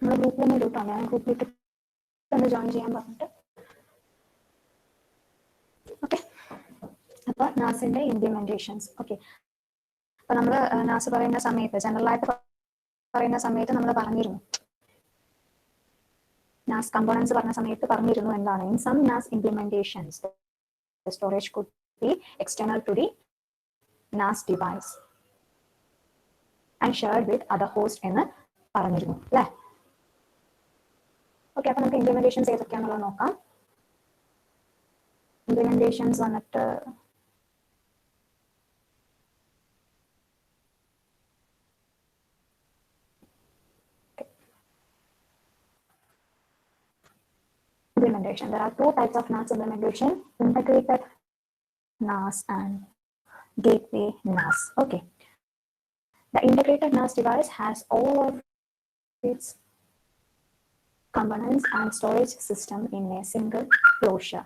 നമ്മുടെ ഗ്രൂപ്പിൽ തന്നെ ഇട്ടോ, ഞാൻ ഗ്രൂപ്പിലിട്ട് ഒന്ന് ജോയിൻ ചെയ്യാൻ പറഞ്ഞിട്ട്. ഓക്കെ, അപ്പൊ നാസിന്റെ ഇംപ്ലിമെന്റേഷൻസ്. ഓക്കെ, അപ്പൊ നമ്മൾ നാസ് പറയുന്ന സമയത്ത് ജനറലായിട്ട് പറയുന്ന സമയത്ത് നമ്മൾ പറഞ്ഞിരുന്നു, നാസ് കമ്പോണൻസ് പറഞ്ഞ സമയത്ത് പറഞ്ഞിരുന്നു എന്താണ്, in some NAS implementations the storage could be external to the NAS device and shared with other host എന്ന് പറഞ്ഞിരുന്നു അല്ലേ. ഓക്കെ, അപ്പൊ നമുക്ക് ഇംപ്ലിമെന്റേഷൻസ് ഏതൊക്കെയാണെന്നുള്ളത് നോക്കാം. ഇംപ്ലിമെന്റേഷൻസ് വന്നിട്ട് implementation. There are two types of NAS implementation: integrated NAS and gateway NAS. Okay, the integrated NAS device has all of its components and storage system in a single closure.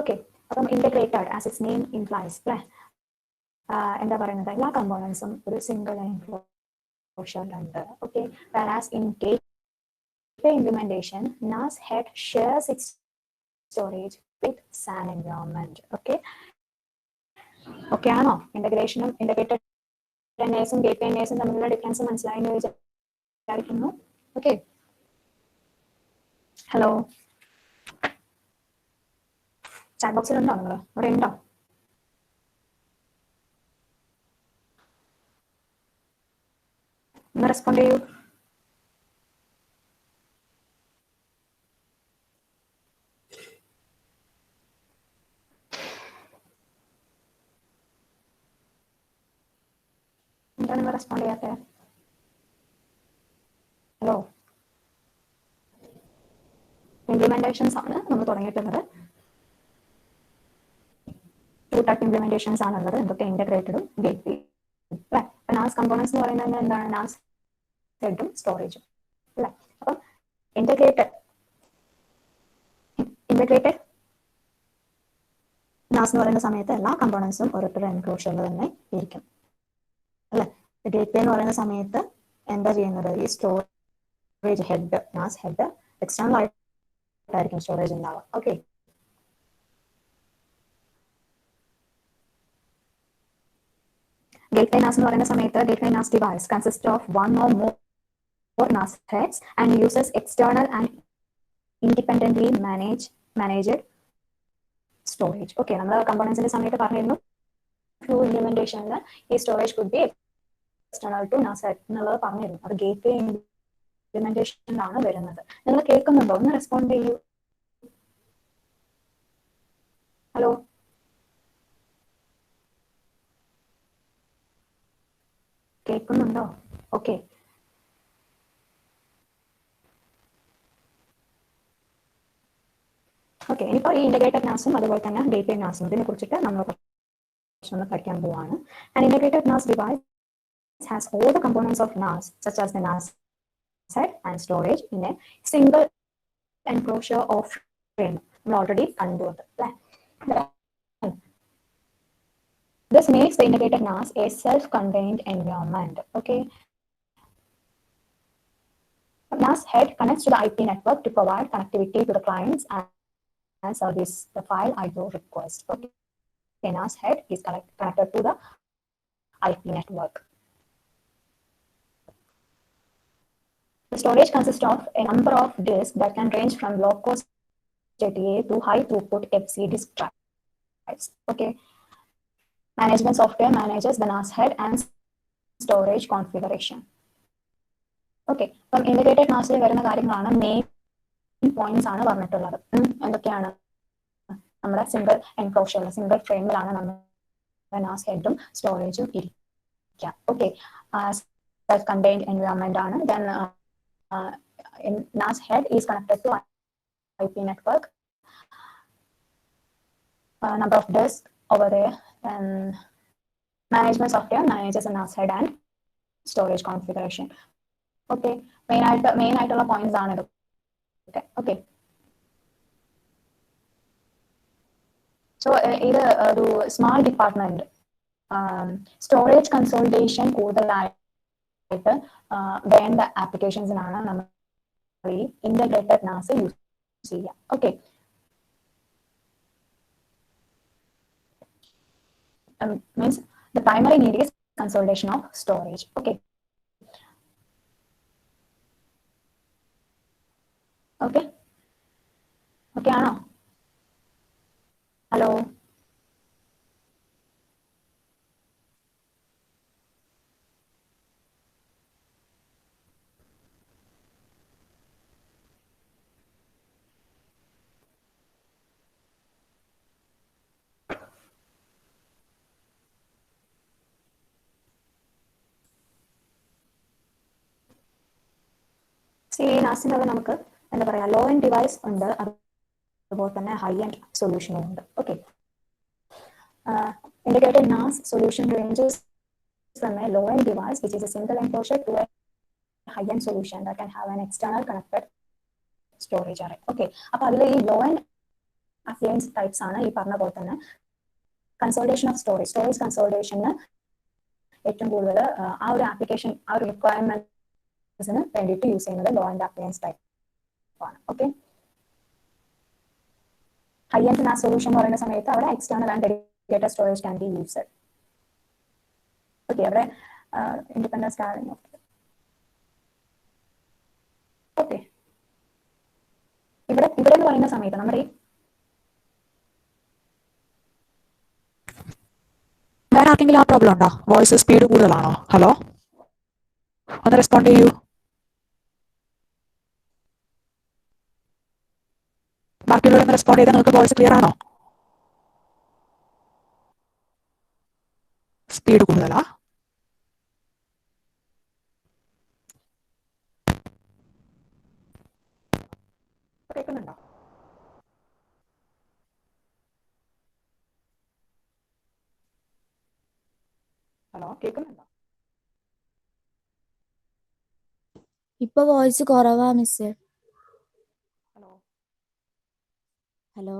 Okay, അപ്പം integrated as its name implies, എന്താ പറയുന്നത്, എല്ലാ കമ്പോണൻസും ഒരു single ഉണ്ട്. Okay, whereas in gateway implementation, NAS head shares its storage with SAN environment. Okay, ആണോ? ഇന്റഗ്രേഷനും integrated NASും gateway NASും തമ്മിലുള്ള difference മനസ്സിലായെന്ന് വിചാരിക്കുന്നു. ഓക്കെ, ഹലോ, ചാറ്റ് ബോക്സിലുണ്ടോ? നിങ്ങൾ അവിടെ ഉണ്ടോ? ഒന്ന് റെസ്പോണ്ട് ചെയ്യൂ. എന്താ നിങ്ങൾ റെസ്പോണ്ട് ചെയ്യാത്തത്? ഹലോ, ഇംപ്ലിമെന്റേഷൻസ് ആണ് നമ്മൾ തുടങ്ങിയിട്ടുള്ളത്. ടു ടൈപ്പ് ഇംപ്ലിമെന്റേഷൻസ് ആണുള്ളത്. എന്തൊക്കെ? ഇന്റഗ്രേറ്റഡും ഗേറ്റ്വേ. നാസ് കമ്പോണൻസ് എന്ന് പറയുന്നത് എന്താണ്? നാസ് ഹെഡും സ്റ്റോറേജും അല്ലേ. അപ്പം ഇന്റഗ്രേറ്റഡ് നാസ് എന്ന് പറയുന്ന സമയത്ത് എല്ലാ കമ്പോണൻസും ഓരോരുത്തരുടെ എൻക്ലോഷറിൽ തന്നെ ഇരിക്കും അല്ലെ. ഗേറ്റ്വേ എന്ന് പറയുന്ന സമയത്ത് എന്താ ചെയ്യുന്നത്? ഈ സ്റ്റോറേജ് ഹെഡ്, നാസ് ഹെഡ് എക്സ്റ്റേണൽ ആയിട്ടായിരിക്കും സ്റ്റോറേജ് ഉണ്ടാവുക. ഓക്കെ, gateway NAS എന്ന് പറയുന്ന സമയത്ത് gateway NAS device consists of one or more NAS heads and uses external and independently managed storage. Okay, നമ്മൾ കമ്പോണൻസിന്റെ സമയത്ത് പറഞ്ഞിരുന്നു ഫ്ലൂ ഇംപ്ലിമെന്റേഷനിൽ ഈ storage could be external to NAS head എന്നുള്ളത് പറഞ്ഞിരുന്നു. അത് ഗേറ്റ്വേ ഇംപ്ലിമെന്റേഷനിലാണ് വരുന്നത്. നിങ്ങൾ കേൾക്കുന്നുണ്ടോ? ഒന്ന് റെസ്പോണ്ട് ചെയ്യൂ. ഹലോ, കേൾക്കുന്നുണ്ടോ? ഓക്കെ, ഓക്കെ, ഇനിയിപ്പോൾ ഈ ഇന്റഗ്രേറ്റഡ് നാസും അതുപോലെ തന്നെ ഗേറ്റ്വേ നാസും ഇതിനെ കുറിച്ചിട്ട് നമ്മൾ കുറച്ചൊന്ന് പഠിക്കാൻ പോവാണ്. An integrated NAS device has all the components of NAS, such as the NAS head and storage, in a single enclosure of frame. We already knew that. This makes the integrated NAS a self-contained environment. Okay. NAS head connects to the IP network to provide connectivity to the clients and service the file IO request. Okay. The NAS head is connected to the IP network. The storage consists of a number of disks that can range from low-cost JTA to high-throughput FC disk drives. Okay. Management software manages the NAS head and storage configuration. Okay. From integrated NAS വരുന്ന കാര്യങ്ങളാണ് main points ആണ് പറഞ്ഞിട്ടുള്ളത്. എന്തൊക്കെയാണ്? നമ്മുടെ single enclosure, single ഫ്രെയിമിലാണ് നമ്മുടെ NAS ഹെഡും സ്റ്റോറേജും ഇരിക്കുക. Okay, self contained environment ആണ്. Then NAS head is connected to IP network. Number of disks over there. Then management software manages the NAS head and storage configuration. Okay, main ആയിട്ടുള്ള points ആണ് ഇത്. Okay, so ഇത് ഒരു small department storage consultation കൂടുതലായിട്ട് വേണ്ട ആപ്ലിക്കേഷൻസിനാണ് നമ്മൾ ഈ integrated നാസ് use ചെയ്യുക. Okay, means the primary need is consolidation of storage. Okay. Okay. Okay ആണോ? ഹലോ. നാസിനുള്ള നമുക്ക് എന്താ പറയാ, ലോ എൻഡ് ഡിവൈസ് ഉണ്ട്, അതുപോലെ തന്നെ ഹൈ എൻഡ് സൊല്യൂഷനും ഉണ്ട്. Okay, integrated NAS solution ranges from a low end device which is a single enclosure to a high end solution that can have an external connected storage array. Okay, അപ്പോൾ അതിൽ ഈ low end appliance types ആണ് ഈ പറഞ്ഞ പോലെ തന്നെ consultation of storage കൺസോൾട്ടേഷന് ഏറ്റവും കൂടുതൽ ആ ഒരു ആപ്ലിക്കേഷൻ ആ ഒരു റിക്വയർമെന്റ്സിന് വേണ്ടിയിട്ട് യൂസ് ചെയ്യുന്നത് ലോ എൻഡ് അപ്ലയൻസ് ടൈപ്പ് ആണ്. Okay, high end NAS solution എന്ന് പറയുന്ന സമയത്ത് അവിടെ external and dedicated storage can be used. Okay, അവിടെ ഇൻഡിപെൻഡൻസ് കാര്യം. ഓക്കെ, ഇവിടെ എന്ന് പറയുന്ന സമയത്ത് നമ്മുടെ ഈ വേറെ ആർക്കെങ്കിലും ആ പ്രോബ്ലം ഉണ്ടോ? വോയിസ് സ്പീഡ് കൂടുതലാണോ? ഹലോ, ഒന്ന് റെസ്പോണ്ട് ചെയ്യൂ. ബാക്കിയുള്ളവരൊന്ന് റെസ്പോണ്ട് ചെയ്താൽ നിങ്ങൾക്ക് വോയിസ് ക്ലിയർ ആണോ? സ്പീഡ് കൂടുതലാ? കേൾക്കുന്നുണ്ടോ? ഹലോ, കേൾക്കുന്നുണ്ടോ? ഇപ്പൊ വോയിസ് കുറവാ മിസ്. ഹലോ, ഹലോ,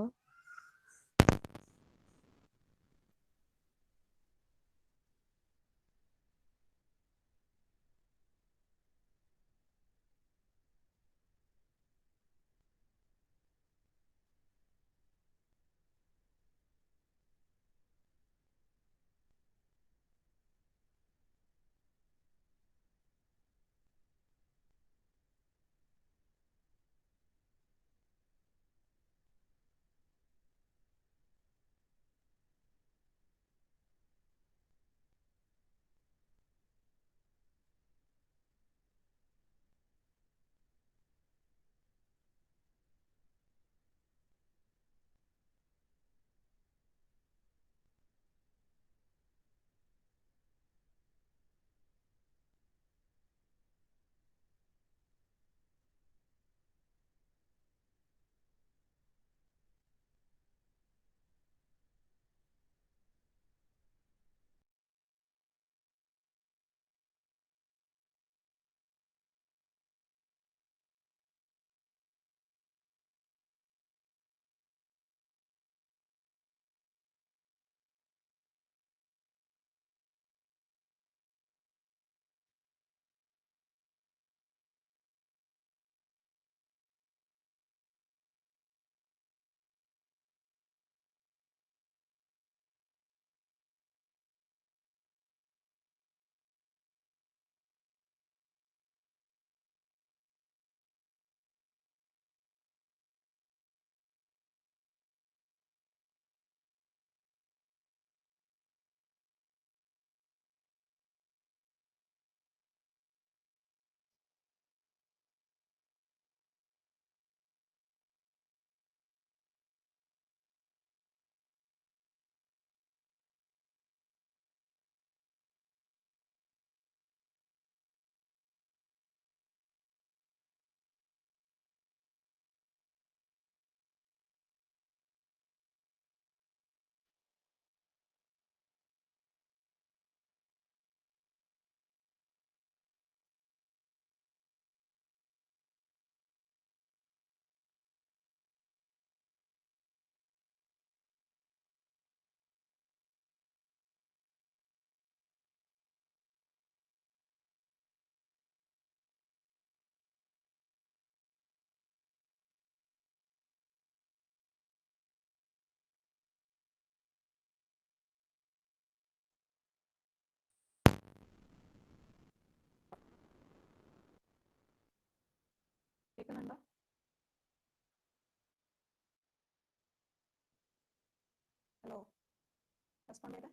റെസ്പോണ്ട് ചെയ്ത്.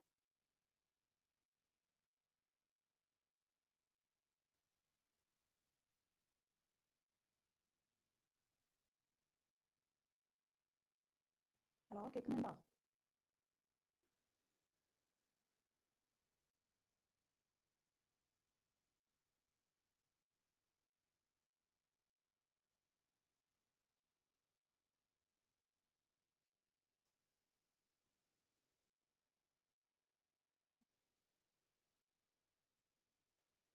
ഹലോ, കേൾക്കുന്നുണ്ടോ?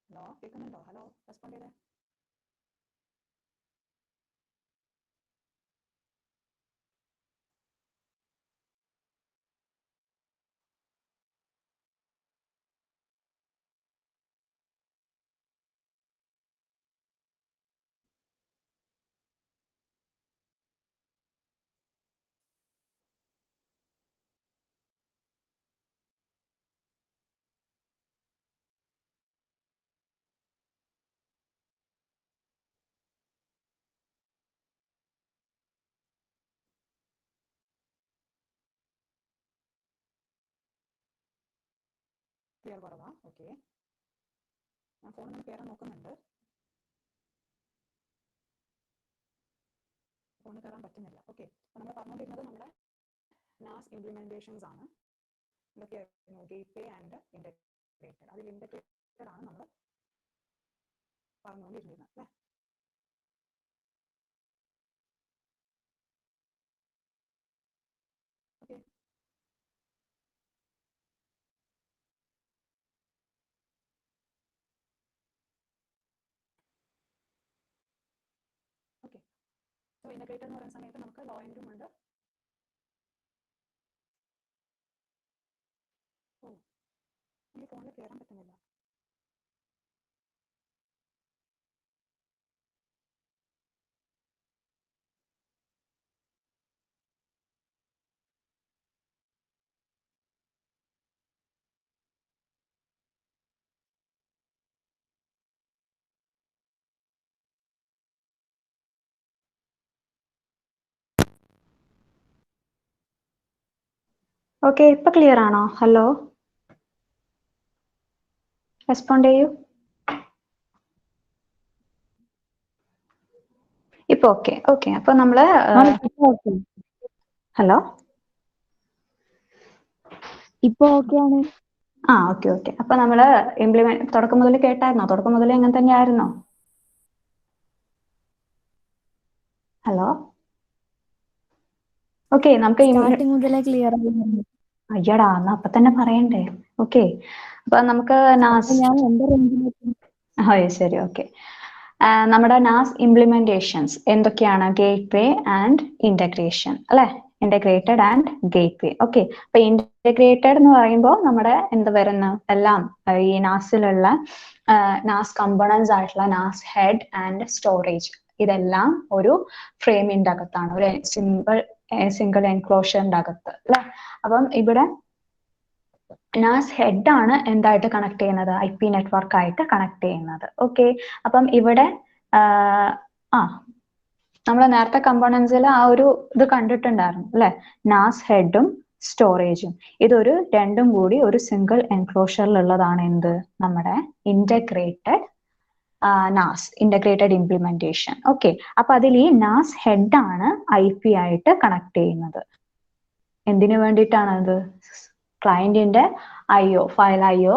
ഹലോ, കേൾക്കുന്നുണ്ടോ? ഹലോ, റെസ്പോണ്ട് ചെയ്തേ. ക്ലിയർ കുറവാ? ഓക്കെ, ഞാൻ ഫോണിൽ കയറാൻ നോക്കുന്നുണ്ട്. ഫോണിൽ കയറാൻ പറ്റുന്നില്ല. ഓക്കെ, അപ്പോൾ നമ്മൾ പറഞ്ഞുകൊണ്ടിരുന്നത് നമ്മുടെ NAS ഇംപ്ലിമെന്റേഷൻസ് ആണ്. എന്തൊക്കെയായിരുന്നു? Gateway and integrated. അതിൽ ഇന്റഗ്രേറ്റഡ് ആണ് നമ്മൾ പറഞ്ഞുകൊണ്ടിരുന്നത് അല്ലേ? Okay, okay. സോ ഇന്റഗ്രേറ്റഡ് എന്ന് പറയുന്ന സമയത്ത് നമുക്ക് ലോ എൻഡും ഉണ്ട്. ഓ, എനിക്ക് ഫോണിൽ കയറാൻ പറ്റുന്നില്ല. ഓക്കെ, ഇപ്പൊ ക്ലിയർ ആണോ? ഹലോ, റെസ്പോണ്ട് ചെയ്യൂ. ഇപ്പൊ ഓക്കെ. ഓക്കെ, അപ്പൊ നമ്മള് ഹലോ, ഇപ്പൊ ഓക്കെയാണ്. ആ ഓക്കെ ഓക്കെ. അപ്പൊ നമ്മള് തുടക്കം മുതൽ കേട്ടായിരുന്നോ? തുടക്കം മുതലേ അങ്ങനെ തന്നെയായിരുന്നോ? Hello, okay. നമുക്ക് സ്റ്റാർട്ടിങ് മുതലേ ക്ലിയർ ആയിരുന്നു. അയ്യടാ, എന്നാ അപ്പൊ തന്നെ പറയണ്ടേ. ഓക്കെ, അപ്പൊ നമുക്ക് അപ്പൊ ഞാൻ എന്റെ റേഞ്ചിലേക്ക് ശരി. ഓക്കെ, നമ്മുടെ നാസ് ഇംപ്ലിമെന്റേഷൻസ് എന്തൊക്കെയാണ്? ഗേറ്റ്വേ ആൻഡ് ഇന്റഗ്രേഷൻ അല്ലെ? Integrated and gateway. ഓക്കെ, അപ്പൊ ഇന്റഗ്രേറ്റഡ് എന്ന് പറയുമ്പോൾ നമ്മുടെ എന്ത് വരുന്നു? എല്ലാം ഈ നാസിലുള്ള നാസ് കമ്പോണൻസ് ആയിട്ടുള്ള നാസ് ഹെഡ് ആൻഡ് സ്റ്റോറേജ്, ഇതെല്ലാം ഒരു ഫ്രെയിമിന്റെ അകത്താണ്, ഒരു സിംഗിൾ എൻക്ലോഷറിന്റെ അകത്ത് അല്ലെ? അപ്പം ഇവിടെ നാസ് ഹെഡ് ആണ് എന്തായിട്ട് കണക്ട് ചെയ്യുന്നത്? IP നെറ്റ്വർക്ക് ആയിട്ട് കണക്ട് ചെയ്യുന്നത്. ഓക്കെ, അപ്പം ഇവിടെ നമ്മൾ നേരത്തെ കമ്പോണൻസിൽ ആ ഒരു ഇത് കണ്ടിട്ടുണ്ടായിരുന്നു അല്ലെ? നാസ് ഹെഡും സ്റ്റോറേജും, ഇതൊരു രണ്ടും കൂടി ഒരു സിംഗിൾ എൻക്ലോഷറിൽ ഉള്ളതാണ് എന്ത്? നമ്മുടെ ഇന്റഗ്രേറ്റഡ് നാസ്, ഇന്റഗ്രേറ്റഡ് ഇംപ്ലിമെന്റേഷൻ. ഓക്കെ, അപ്പൊ അതിൽ ഈ നാസ് ഹെഡ് ആണ് IP ആയിട്ട് കണക്ട് ചെയ്യുന്നത്. എന്തിനു വേണ്ടിയിട്ടാണ് അത്? ക്ലയന്റിന്റെ IO, ഫയൽ IO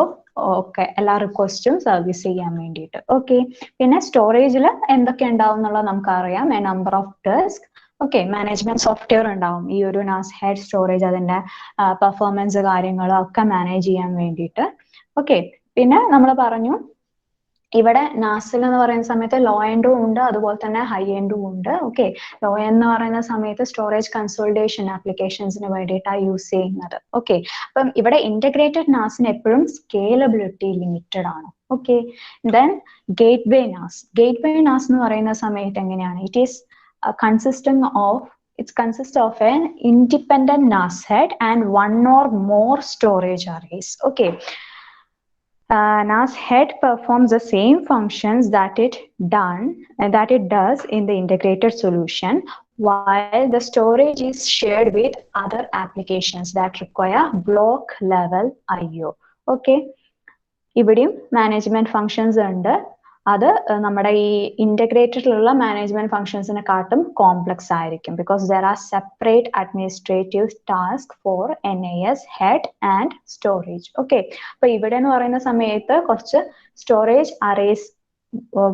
ഒക്കെ എല്ലാ റിക്വസ്റ്റും സർവീസ് ചെയ്യാൻ വേണ്ടിയിട്ട്. ഓക്കെ, പിന്നെ സ്റ്റോറേജിൽ എന്തൊക്കെ ഉണ്ടാവും എന്നുള്ളത് നമുക്കറിയാം. A number of disk. Okay, management software ഉണ്ടാവും ഈ ഒരു നാസ് ഹെഡ് സ്റ്റോറേജ്, അതിന്റെ പെർഫോമൻസ് കാര്യങ്ങളും ഒക്കെ മാനേജ് ചെയ്യാൻ വേണ്ടിയിട്ട്. ഓക്കെ, പിന്നെ നമ്മൾ പറഞ്ഞു ഇവിടെ നാസിൽ എന്ന് പറയുന്ന സമയത്ത് ലോ എൻഡും ഉണ്ട്, അതുപോലെ തന്നെ ഹൈ എൻഡും ഉണ്ട്. ഓക്കെ, ലോ എന്ന് പറയുന്ന സമയത്ത് സ്റ്റോറേജ് കൺസോളിഡേഷൻ ആപ്ലിക്കേഷൻസിന് വേണ്ടിയിട്ടാണ് യൂസ് ചെയ്യുന്നത്. ഓക്കെ, അപ്പം ഇവിടെ ഇന്റഗ്രേറ്റഡ് നാസിന് എപ്പോഴും സ്കേലബിലിറ്റി ലിമിറ്റഡ് ആണ്. ഓക്കെ, ദെൻ ഗേറ്റ്വേ നാസ്. ഗേറ്റ്വേ നാസ് എന്ന് പറയുന്ന സമയത്ത് എങ്ങനെയാണ്? It is consists of an independent NAS head and one or more storage arrays. Okay, NAS head performs the same functions that it does in the integrated solution, while the storage is shared with other applications that require block level IO. Okay. ഇവിടെയും management functions ഉണ്ട്. അത് നമ്മുടെ ഈ ഇന്റഗ്രേറ്റഡിലുള്ള management ഫങ്ഷൻസിനെക്കാട്ടും complex ആയിരിക്കും because there are separate administrative task for NAS head and storage. Okay, അപ്പൊ ഇവിടെ എന്ന് പറയുന്ന സമയത്ത് കുറച്ച് storage arrays,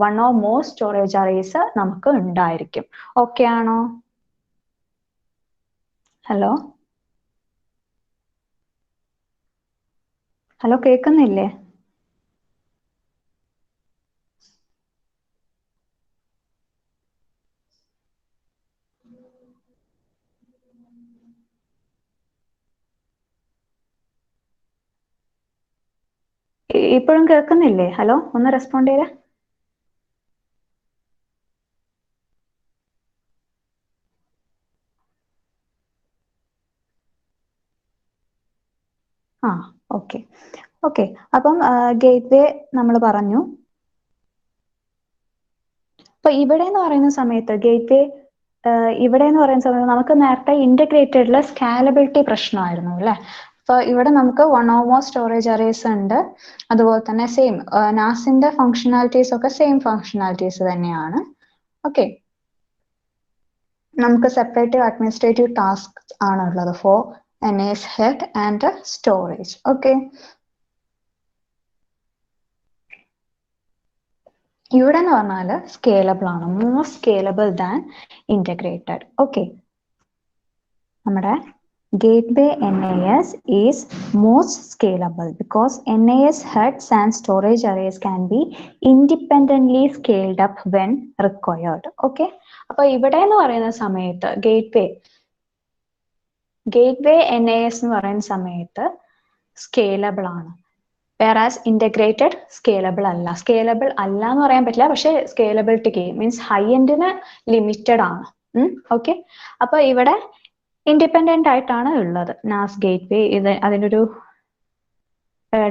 one or more storage arrays നമുക്ക് ഉണ്ടായിരിക്കും. ഓക്കെ ആണോ? ഹലോ ഹലോ, കേൾക്കുന്നില്ലേ? ഇപ്പോഴും കേൾക്കുന്നില്ലേ? ഹലോ, ഒന്ന് റെസ്പോണ്ട് ചെയ്തേ. ആ, ഓക്കെ ഓക്കെ. അപ്പം ഗേറ്റ് വേ നമ്മൾ പറഞ്ഞു. അപ്പൊ ഇവിടെ എന്ന് പറയുന്ന സമയത്ത് ഗേറ്റ് വേ ഇവിടെ എന്ന് പറയുന്ന സമയത്ത് നമുക്ക് നേരത്തെ ഇന്റഗ്രേറ്റഡിലെ സ്കാലബിലിറ്റി പ്രശ്നമായിരുന്നു അല്ലെ. അപ്പൊ ഇവിടെ നമുക്ക് one or more storage arrays ഉണ്ട്. അതുപോലെ തന്നെ സെയിം നാസിന്റെ ഫങ്ഷണാലിറ്റീസ് ഒക്കെ സെയിം ഫങ്ഷണാലിറ്റീസ് തന്നെയാണ്. ഓക്കെ, നമുക്ക് സെപ്പറേറ്റീവ് അഡ്മിനിസ്ട്രേറ്റീവ് ടാസ്ക് ആണുള്ളത് for NAS head and storage. Okay, ഇവിടെ എന്ന് പറഞ്ഞാൽ സ്കേലബിൾ ആണ്, more scalable than integrated. Okay, നമ്മുടെ gateway NAS is most scalable because NAS heads and storage arrays can be independently scaled up when required. Okay, അപ്പൊ ഇവിടെ എന്ന് പറയുന്ന സമയത്ത് ഗേറ്റ്വേ NAS എന്ന് പറയുന്ന സമയത്ത് സ്കേലബിൾ ആണ്, whereas integrated സ്കേലബിൾ അല്ല. സ്കേലബിൾ അല്ല എന്ന് പറയാൻ പറ്റില്ല, പക്ഷെ സ്കേലബിലിറ്റിക്ക് മീൻസ് ഹൈ എൻഡിന് ലിമിറ്റഡ് ആണ്. ഓക്കെ, അപ്പൊ ഇവിടെ ഇൻഡിപെൻഡന്റ് ആയിട്ടാണ് ഉള്ളത് NAS ഗേറ്റ്വേ. ഇത് അതിനൊരു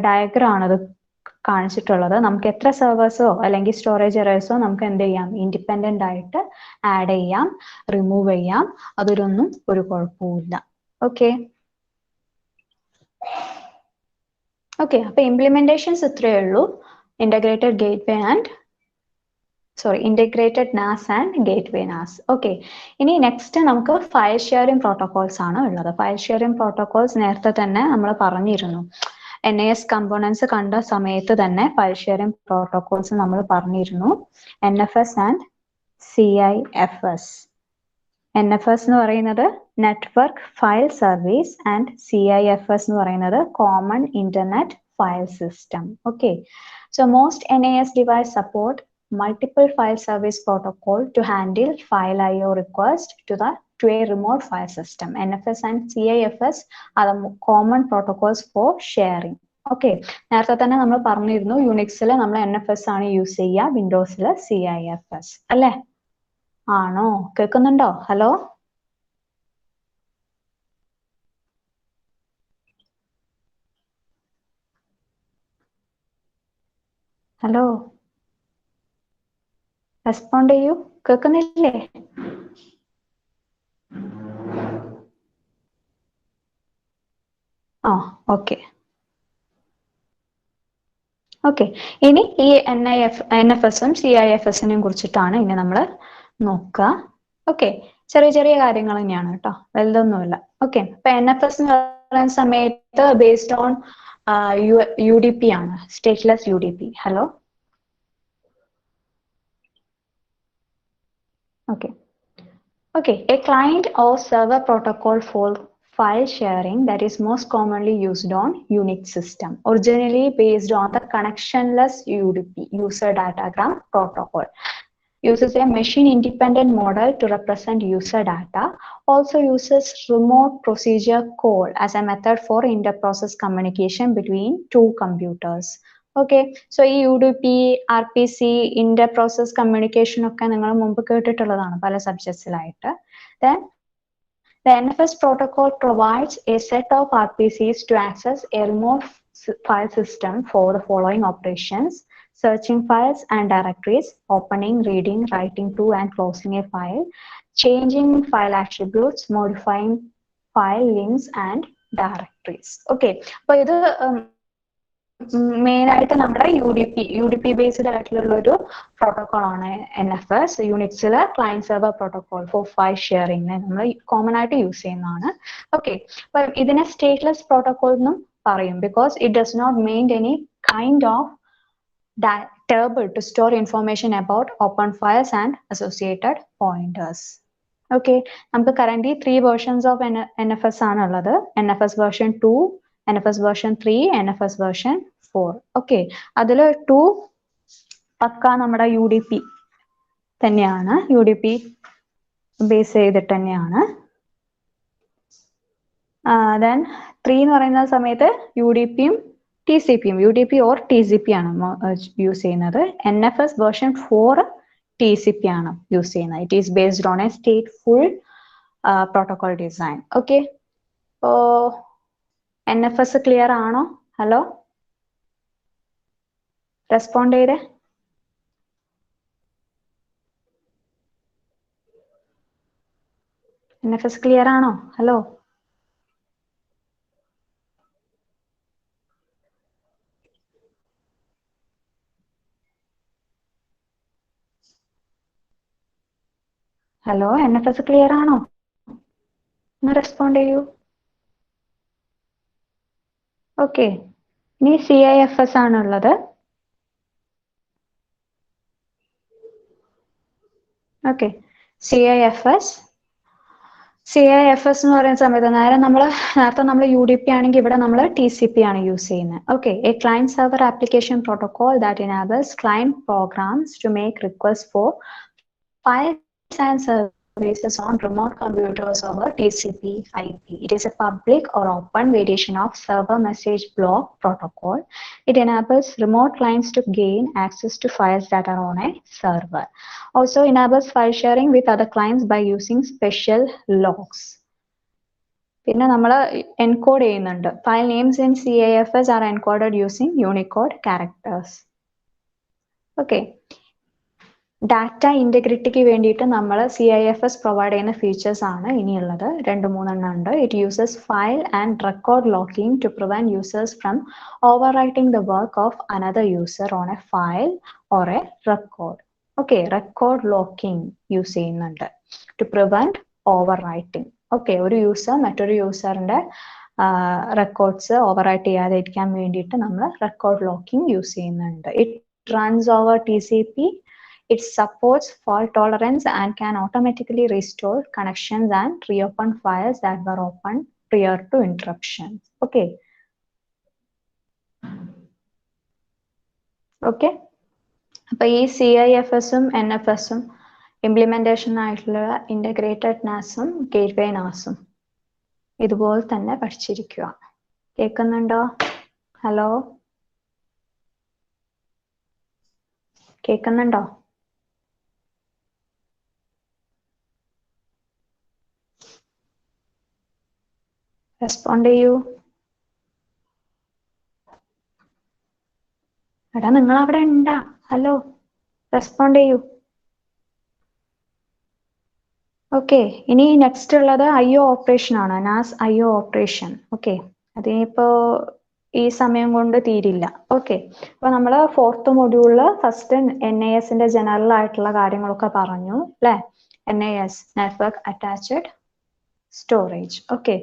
ഡയഗ്രാം ആണ് അത് കാണിച്ചിട്ടുള്ളത്. നമുക്ക് എത്ര സെർവേഴ്സോ അല്ലെങ്കിൽ സ്റ്റോറേജ് അറേസോ നമുക്ക് എന്ത് ചെയ്യാം, ഇൻഡിപെൻഡന്റ് ആയിട്ട് ആഡ് ചെയ്യാം, റിമൂവ് ചെയ്യാം. അതിലൊന്നും ഒരു കുഴപ്പമില്ല. ഓക്കെ ഓക്കെ, അപ്പൊ ഇംപ്ലിമെന്റേഷൻസ് ഇത്രയേ ഉള്ളൂ. Integrated NAS and gateway NAS. Okay, ഇനി നെക്സ്റ്റ് നമുക്ക് ഫയൽ ഷെയറിംഗ് പ്രോട്ടോകോൾസ് ആണ് ഉള്ളത്. ഫയൽ ഷെയറിംഗ് പ്രോട്ടോകോൾസ് നേരത്തെ തന്നെ നമ്മൾ പറഞ്ഞിരുന്നു. NAS കമ്പോണൻസ് കണ്ട സമയത്ത് തന്നെ ഫയൽ ഷെയറിംഗ് പ്രോട്ടോകോൾസ് നമ്മൾ പറഞ്ഞിരുന്നു. NFS and CIFS. NFS എന്ന് പറയുന്നത് network file service and CIFS എന്ന് പറയുന്നത് common internet file system. Okay, so most NAS device support multiple file service protocol to handle file IO request to a remote file system. NFS and CIFS are the common protocols for sharing. Okay, നേരത്തെ തന്നെ നമ്മൾ പറഞ്ഞിരുന്നു യുണിക്സിൽ നമ്മൾ NFS ആണ് use ചെയ്യുക, വിൻഡോസിൽ CIFS അല്ലേ? ആണോ? കേൾക്കുന്നുണ്ടോ? ഹലോ ഹലോ, റെസ്പോണ്ട് ചെയ്യൂ. കേൾക്കുന്നില്ലേ? ആ, ഓക്കെ ഓക്കെ. ഇനി ഈ NFSഉം CIFSനെയും കുറിച്ചിട്ടാണ് ഇനി നമ്മൾ നോക്കുക. ഓക്കെ, ചെറിയ ചെറിയ കാര്യങ്ങൾ തന്നെയാണ് കേട്ടോ, വലുതൊന്നുമില്ല. ഓക്കെ, അപ്പൊ NFS എന്ന് പറയുന്ന സമയത്ത് ബേസ്ഡ് ഓൺ UDP ആണ്, stateless UDP. Hello, okay okay, a client or server protocol for file sharing that is most commonly used on Unix system, originally based on the connectionless UDP, user datagram protocol, uses a machine independent model to represent user data, also uses remote procedure call as a method for inter-process communication between two computers. Okay, so ഈ UDP, RPC, inter-process communication ഒക്കെ നിങ്ങൾ മുമ്പ് കേട്ടിട്ടുള്ളതാണ് പല സബ്ജക്ട്സിലായിട്ട്. Then the NFS protocol provides a set of RPCs to access a remote file system for the following operations: searching files and directories, opening, reading, writing to and closing a file, changing file attributes, modifying file links and directories. Okay, അപ്പോൾ ഇത് main ആയിട്ട് നമ്മുടെ U D P based ആയിട്ടുള്ള ഒരു protocol ആണ് NFS. യൂണിക്സിലെ client server protocol for file sharing നമ്മൾ common ആയിട്ട് യൂസ് ചെയ്യുന്നതാണ്. ഓക്കെ, അപ്പൊ ഇതിനെ സ്റ്റേറ്റ്ലെസ് പ്രോട്ടോകോൾ എന്നും പറയും, because it does not main any kind of table to store information about open files and associated pointers. Okay, നമുക്ക് currently 3 versions of NFS ആണ് ഉള്ളത്. NFS version 2, NFS version 3, NFS version 4. Okay, അതിൽ 2 പക്ക നമ്മുടെ UDP തന്നെയാണ്, UDP base ചെയ്തിട്ട് തന്നെയാണ്. Then 3 എന്ന് പറയുന്ന സമയത്ത് UDPയും TCPയും UDP or TCP ആണ് യൂസ് ചെയ്യുന്നത്. NFS version 4 TCP ആണ് യൂസ് ചെയ്യുന്നത്. It is based on a stateful protocol design. Okay, so NFS clear ആണോ? ഹലോ, റെസ്പോണ്ട് ചെയ്തേ. NFS ക്ലിയർ ആണോ? ഹലോ, ഹലോ, NFS ക്ലിയർ ആണോ? ഒന്ന് റെസ്പോണ്ട് ചെയ്യൂ. ഓക്കെ, ഇനി CIFS ആണുള്ളത്. ഓക്കെ, CIFS എന്ന് പറയുന്ന സമയത്ത് നേരത്തെ നമ്മൾ UDP ആണെങ്കിൽ ഇവിടെ നമ്മൾ TCP ആണ് യൂസ് ചെയ്യുന്നത്. Okay, A client server application protocol that enables client programs to make requests for files and services on remote computers over TCP/IP. It is a public or open variation of server message block protocol. It enables remote clients to gain access to files that are on a server. Also enables file sharing with other clients by using special logs. പിന്നെ നമ്മൾ encode ചെയ്യുന്നുണ്ട്. File names in CIFS are encoded using Unicode characters. Okay, data ഇന്റഗ്രിറ്റിക്ക് വേണ്ടിയിട്ട് നമ്മൾ CIFS provide ചെയ്യുന്ന features ആണ് ഇനിയുള്ളത്. 2-3 ഉണ്ട്. It uses file and record locking to prevent users from overwriting the work of another user on a file or a record. Okay, record locking use ചെയ്യുന്നുണ്ട് to prevent overwriting. Okay, ഒരു user മറ്റൊരു യൂസറിന്റെ records overwrite ചെയ്യാതിരിക്കാൻ വേണ്ടിയിട്ട് നമ്മൾ record locking use ചെയ്യുന്നുണ്ട്. It runs over TCP. It supports fault tolerance and can automatically restore connections and reopen files that were opened prior to interruptions. Okay. Okay. അപ്പോൾ ഈ CIFSഉം NFSഉം implementation ആയിട്ടുള്ള integrated NASഉം gateway NASഉം ഇതുപോലെ തന്നെ പഠിച്ചിരിക്കുക. കേൾക്കുന്നുണ്ടോ? ഹലോ, കേൾക്കുന്നുണ്ടോ? Respond ചെയ്യൂ. എടാ, നിങ്ങൾ അവിടെ ഉണ്ടാ? ഹലോ, റെസ്പോണ്ട് ചെയ്യൂ. ഓക്കെ, ഇനി നെക്സ്റ്റ് ഉള്ളത് IO ഓപ്പറേഷൻ ആണ്, NAS IO ഓപ്പറേഷൻ. ഓക്കെ, അതിനിപ്പോ ഈ സമയം കൊണ്ട് തീരില്ല. ഓക്കെ, അപ്പൊ നമ്മൾ 4th മൊഡ്യൂളില് ഫസ്റ്റ് NASന്റെ ജനറൽ ആയിട്ടുള്ള കാര്യങ്ങളൊക്കെ പറഞ്ഞു അല്ലെ? NAS network attached storage. Okay,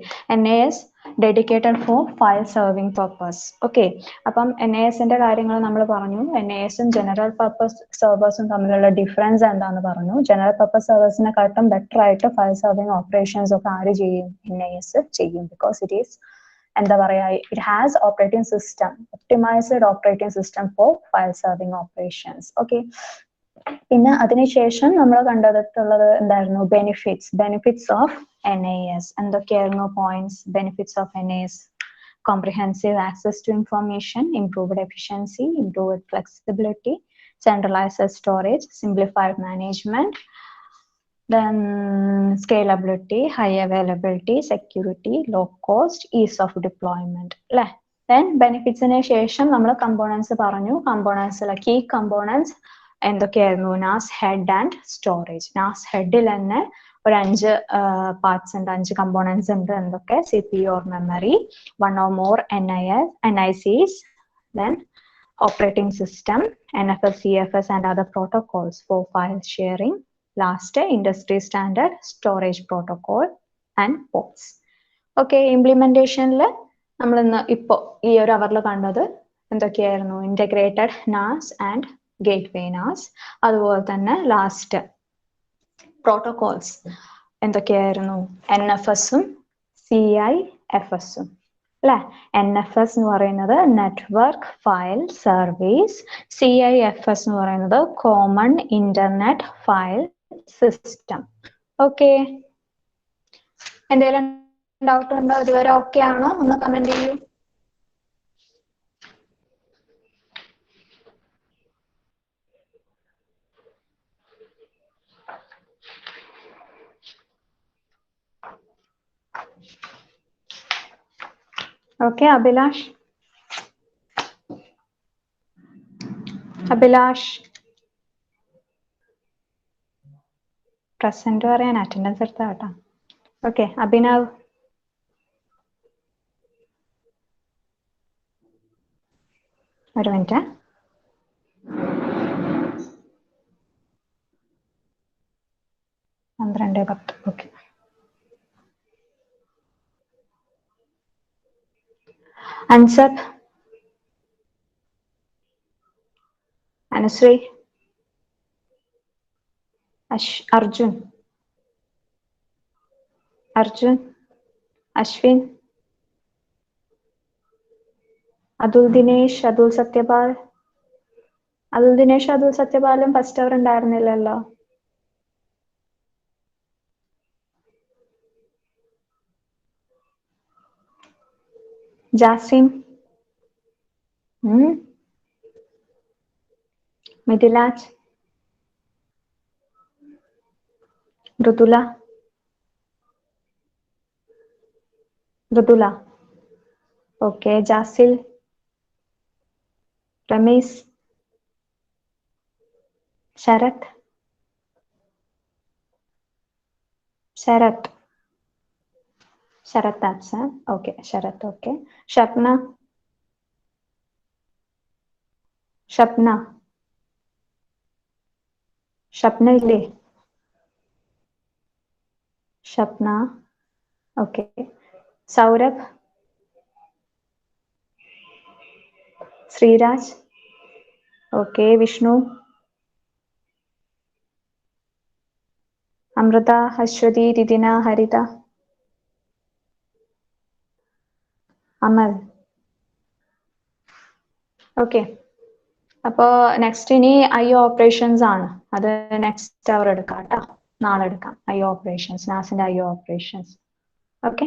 NAS dedicated four file serving purpose. Okay, അപ്പം NASന്റെ കാര്യങ്ങൾ നമ്മൾ പറഞ്ഞു. NASും ജനറൽ പർപ്പസ് സെർവേഴ്സും തമ്മിലുള്ള ഡിഫറൻസ് എന്താന്ന് പറഞ്ഞു. ജനറൽ പർപ്പസ് സെർവേഴ്സിനെക്കാട്ടും ബെറ്റർ ആയിട്ട് ഫയൽ സെർവിംഗ് ഓപ്പറേഷൻസ് ഒക്കെ ആര് ചെയ്യും? NAS ചെയ്യും. ബിക്കോസ് ഇറ്റ് ഈസ് എന്താ പറയാ, it has operating system, optimised operating system for file serving operations. Okay, പിന്നെ അതിനുശേഷം നമ്മൾ കണ്ടെടുത്തുള്ളത് എന്തായിരുന്നു? Benefits of NAS. എന്തൊക്കെയായിരുന്നു points? Benefits of NAS: comprehensive access to information, improved efficiency, improved flexibility, centralized storage, simplified management, then scalability, high availability, security, low cost, ease of deployment. അല്ലേ? Then benefits ന് ശേഷം നമ്മൾ components പറഞ്ഞു. Components key components എന്തൊക്കെയായിരുന്നു? NAS head and storage. NAS headൽ തന്നെ ഒരു 5 parts ഉണ്ട്, 5 components ഉണ്ട്. എന്തൊക്കെ? CPU or memory, one or more NICs, then operating system, NFS, CFS and other protocols for file sharing. Last, industry standard storage protocol and ports. Okay, implementation നമ്മൾ ഇന്ന് ഇപ്പോൾ ഈ ഒരു അവറിൽ കണ്ടത് എന്തൊക്കെയായിരുന്നു? Integrated NAS and gateway NAS. അതുപോലെ തന്നെ last protocols എന്തൊക്കെയായിരുന്നു? NFS-ഉം CIFS-ഉം അല്ലെ? NFS എന്ന് പറയുന്നത് നെറ്റ്വർക്ക് ഫയൽ സർവീസ്, CIFS എന്ന് പറയുന്നത് common internet file system. Okay, എന്തെങ്കിലും ഡൗട്ട് ഉണ്ടോ? ഇതുവരെ ഓക്കെ ആണോ? ഒന്ന് കമന്റ് ചെയ്യൂ. ഓക്കെ, അഭിലാഷ്. അഭിലാഷ് പ്രസന്റ് പറയാൻ അറ്റൻഡൻസ് എടുത്താ കേട്ടോ. ഓക്കെ, അഭിനവ്. ഒരു മിനിറ്റ്. പന്ത്രണ്ട് 10. ഓക്കെ, അൻസബ്, അനുശ്രീ, അർജുൻ, അശ്വിൻ, അതുൽ ദിനേശ്, അതുൽ സത്യപാൽ. അതുൽ ദിനേശ്, അതുൽ സത്യപാലും ഫസ്റ്റ് അവർ ഉണ്ടായിരുന്നില്ലല്ലോ. Jasim, Mithilaj, Mridula, okay, Jasil, Ramesh, Sharath, absent. Okay, Sharath. Okay, Shapna ഇല്ലേ? ഷപ്ന. ഓക്കെ, സൗരഭ്, ശ്രീരാജ്. ഓക്കെ, വിഷ്ണു, അമൃത, അശ്വതി, ദിദിന, ഹരിത, അമൽ. ഓക്കെ, അപ്പോ നെക്സ്റ്റ് ഇനി IO ഓപ്പറേഷൻസ് ആണ്. അത് നെക്സ്റ്റ് അവർ എടുക്കാം കേട്ടോ, നാളെ എടുക്കാം. IO ഓപ്പറേഷൻസ്, നാസിന്റെ IO ഓപ്പറേഷൻസ്. ഓക്കെ.